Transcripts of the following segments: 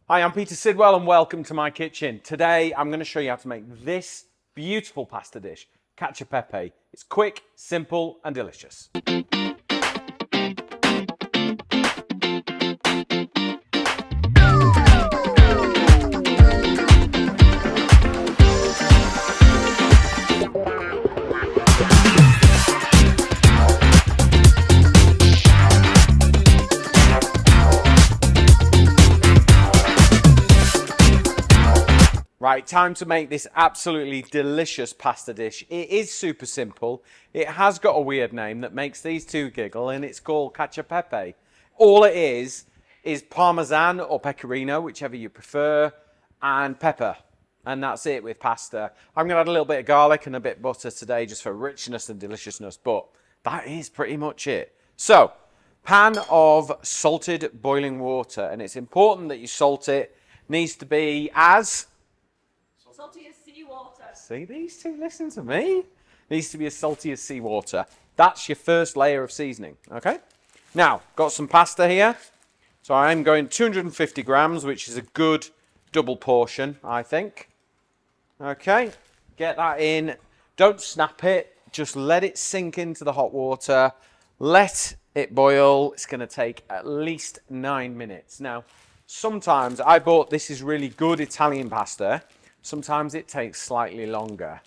Hi, I'm Peter Sidwell and welcome to my kitchen. Today I'm going to show you how to make this beautiful pasta dish, cacio e pepe. It's quick, simple and delicious. Right, time to make this absolutely delicious pasta dish. It is super simple. It has got a weird name that makes these two giggle, and it's called cacio e pepe. All it is parmesan or pecorino, whichever you prefer, and pepper. And that's it with pasta. I'm going to add a little bit of garlic and a bit of butter today just for richness and deliciousness, but that is pretty much it. So, pan of salted boiling water, and it's important that you salt it. Needs to be as salty as seawater. See, these two listen to me. Needs to be as salty as seawater. That's your first layer of seasoning, okay? Now, got some pasta here. So I'm going 250 grams, which is a good double portion, I think. Okay, get that in. Don't snap it. Just let it sink into the hot water. Let it boil. It's going to take at least 9 minutes. Now, sometimes I bought, this is really good Italian pasta. Sometimes it takes slightly longer,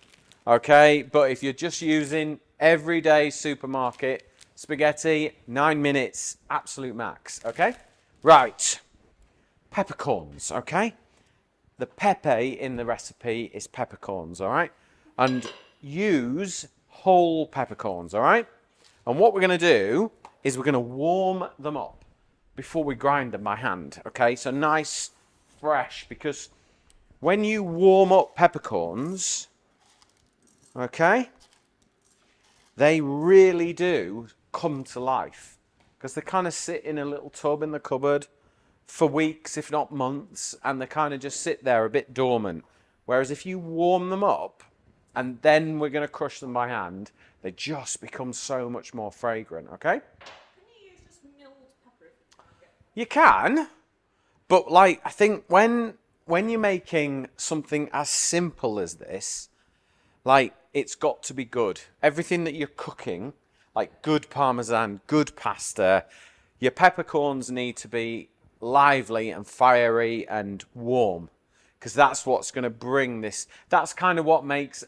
okay? But if you're just using everyday supermarket spaghetti, 9 minutes, absolute max, okay? Right, peppercorns, okay? The pepe in the recipe is peppercorns, all right? And use whole peppercorns, all right? And what we're gonna do is we're gonna warm them up before we grind them by hand, okay? So nice, fresh, because when you warm up peppercorns, okay, they really do come to life because they kind of sit in a little tub in the cupboard for weeks, if not months, and they kind of just sit there a bit dormant. Whereas if you warm them up and then we're going to crush them by hand, they just become so much more fragrant, okay? Can you use just milled pepper if you like it? You can, but like I think when you're making something as simple as this, like, it's got to be good. Everything that you're cooking, like good parmesan, good pasta, your peppercorns need to be lively and fiery and warm, because that's what's going to bring this. That's kind of what makes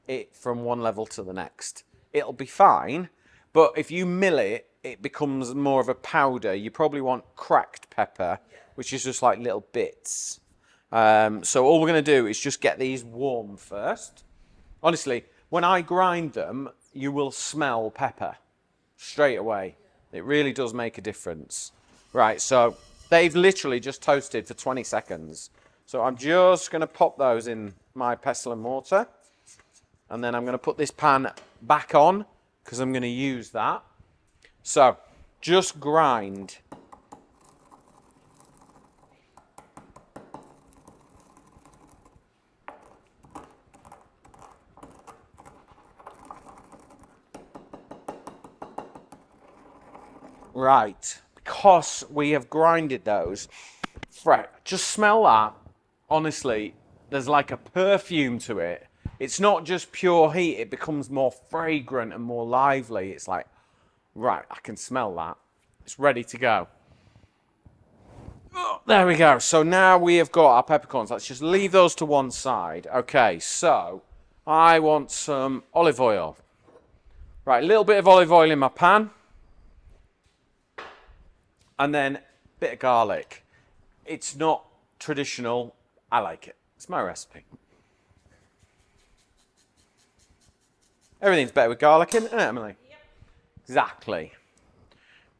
it from one level to the next. It'll be fine, but if you mill it, it becomes more of a powder. You probably want cracked pepper, which is just like little bits. So all we're going to do is just get these warm first. Honestly, when I grind them, you will smell pepper straight away. It really does make a difference. Right, so they've literally just toasted for 20 seconds. So I'm just going to pop those in my pestle and mortar. And then I'm going to put this pan back on because I'm going to use that. So just grind. Right, because we have grinded those. Right, just smell that. Honestly, there's like a perfume to it. It's not just pure heat, it becomes more fragrant and more lively. It's like, right, I can smell that. It's ready to go. Oh, there we go. So now we have got our peppercorns. Let's just leave those to one side. Okay, so I want some olive oil. Right, a little bit of olive oil in my pan. And then a bit of garlic. It's not traditional. I like it. It's my recipe. Everything's better with garlic in it, isn't it, Emily? Yep. Exactly.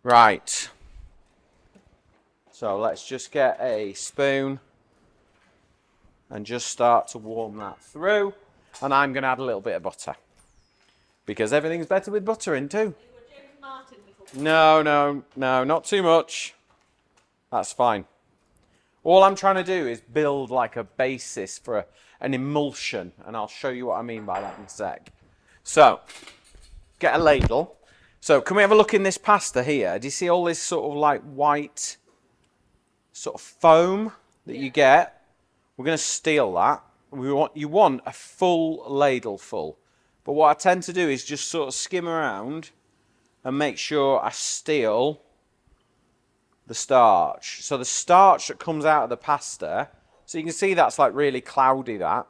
Right. So let's just get a spoon and just start to warm that through. And I'm going to add a little bit of butter because everything's better with butter in too. James Martin little. No, not too much. That's fine. All I'm trying to do is build like a basis for an emulsion, and I'll show you what I mean by that in a sec. So, get a ladle. So, can we have a look in this pasta here? Do you see all this sort of like white sort of foam that you get. We're going to steal that. You want a full ladle full. But what I tend to do is just sort of skim around and make sure I steal the starch. So the starch that comes out of the pasta, so you can see that's like really cloudy, that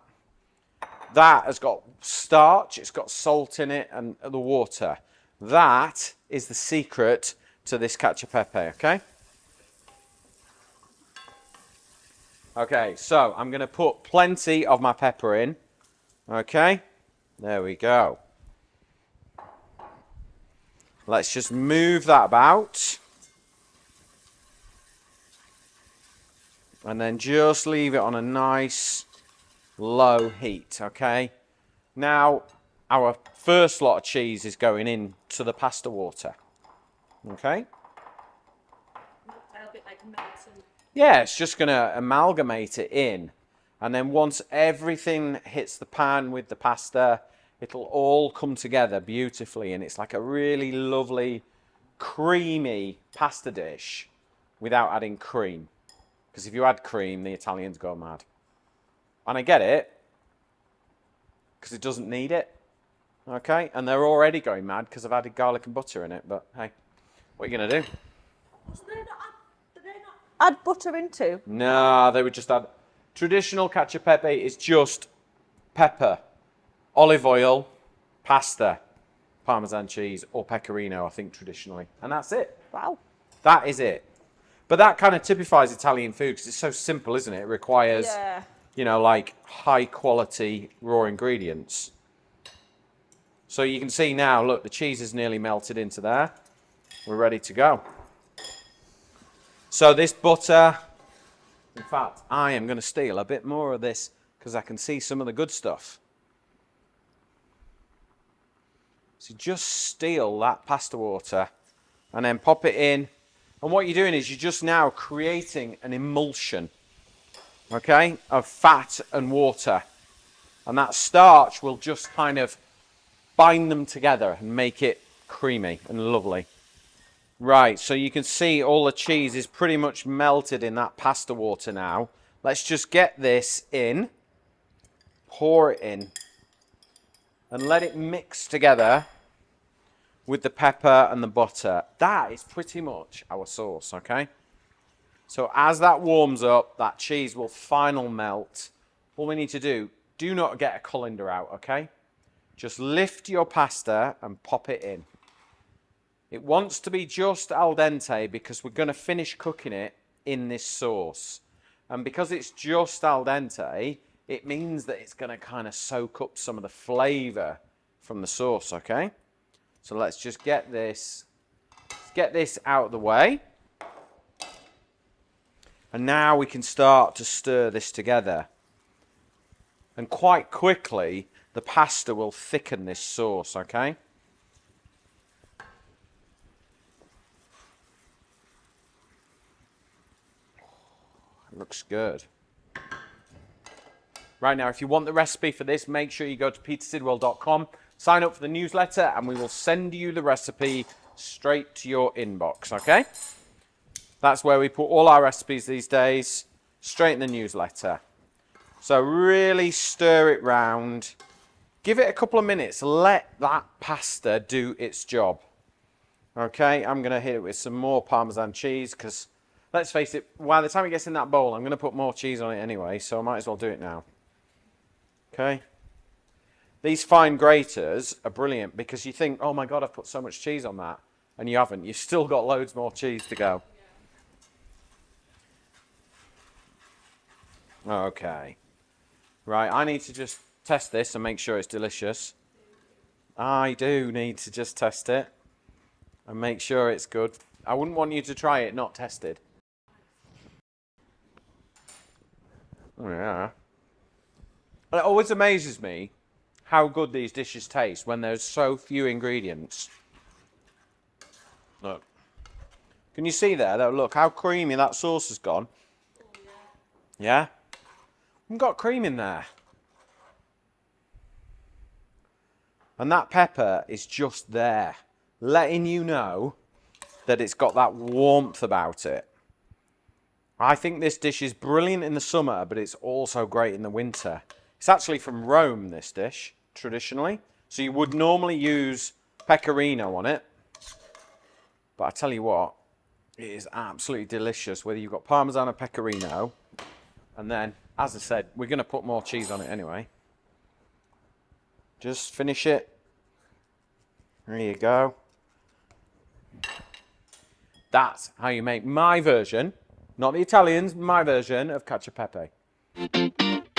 has got starch, it's got salt in it and the water. That is the secret to this cacio e pepe, okay? Okay, so I'm going to put plenty of my pepper in. Okay, there we go. Let's just move that about. And then just leave it on a nice low heat, okay? Now, our first lot of cheese is going into the pasta water. Okay? A bit like melting. Yeah, it's just going to amalgamate it in. And then once everything hits the pan with the pasta, it'll all come together beautifully. And it's like a really lovely, creamy pasta dish without adding cream. Because if you add cream, the Italians go mad. And I get it, because it doesn't need it. Okay? And they're already going mad because I've added garlic and butter in it. But hey, what are you going to do? So did they not add butter into? No, they would just add... Traditional cacio e pepe is just pepper, olive oil, pasta, Parmesan cheese, or pecorino, I think, traditionally. And that's it. Wow. That is it. But that kind of typifies Italian food because it's so simple, isn't it? It requires, you know, like high quality raw ingredients. So you can see now, look, the cheese is nearly melted into there. We're ready to go. So this butter, in fact, I am going to steal a bit more of this because I can see some of the good stuff. So just steal that pasta water and then pop it in. And what you're doing is you're just now creating an emulsion, okay, of fat and water. And that starch will just kind of bind them together and make it creamy and lovely. Right, so you can see all the cheese is pretty much melted in that pasta water now. Let's just get this in, pour it in, and let it mix together with the pepper and the butter. That is pretty much our sauce, okay? So as that warms up, that cheese will final melt. All we need to do not get a colander out, okay? Just lift your pasta and pop it in. It wants to be just al dente because we're going to finish cooking it in this sauce. And because it's just al dente, it means that it's going to kind of soak up some of the flavour from the sauce, okay? So let's just get this out of the way. And now we can start to stir this together. And quite quickly, the pasta will thicken this sauce, okay? It looks good. Right now, if you want the recipe for this, make sure you go to petersidwell.com, sign up for the newsletter, and we will send you the recipe straight to your inbox, okay? That's where we put all our recipes these days, straight in the newsletter. So really stir it round. Give it a couple of minutes. Let that pasta do its job. Okay, I'm going to hit it with some more Parmesan cheese because, let's face it, by the time it gets in that bowl, I'm going to put more cheese on it anyway, so I might as well do it now. Okay. These fine graters are brilliant because you think, oh my God, I've put so much cheese on that. And you haven't. You've still got loads more cheese to go. Okay. Right, I need to just test this and make sure it's delicious. I do need to just test it and make sure it's good. I wouldn't want you to try it not tested. Oh, yeah. It always amazes me how good these dishes taste when there's so few ingredients. Look. Can you see there? Look how creamy that sauce has gone. Yeah? We've got cream in there. And that pepper is just there, letting you know that it's got that warmth about it. I think this dish is brilliant in the summer, but it's also great in the winter. It's actually from Rome, this dish, traditionally. So you would normally use pecorino on it. But I tell you what, it is absolutely delicious, whether you've got Parmesan or pecorino. And then, as I said, we're going to put more cheese on it anyway. Just finish it. There you go. That's how you make my version, not the Italians, my version of cacio e pepe.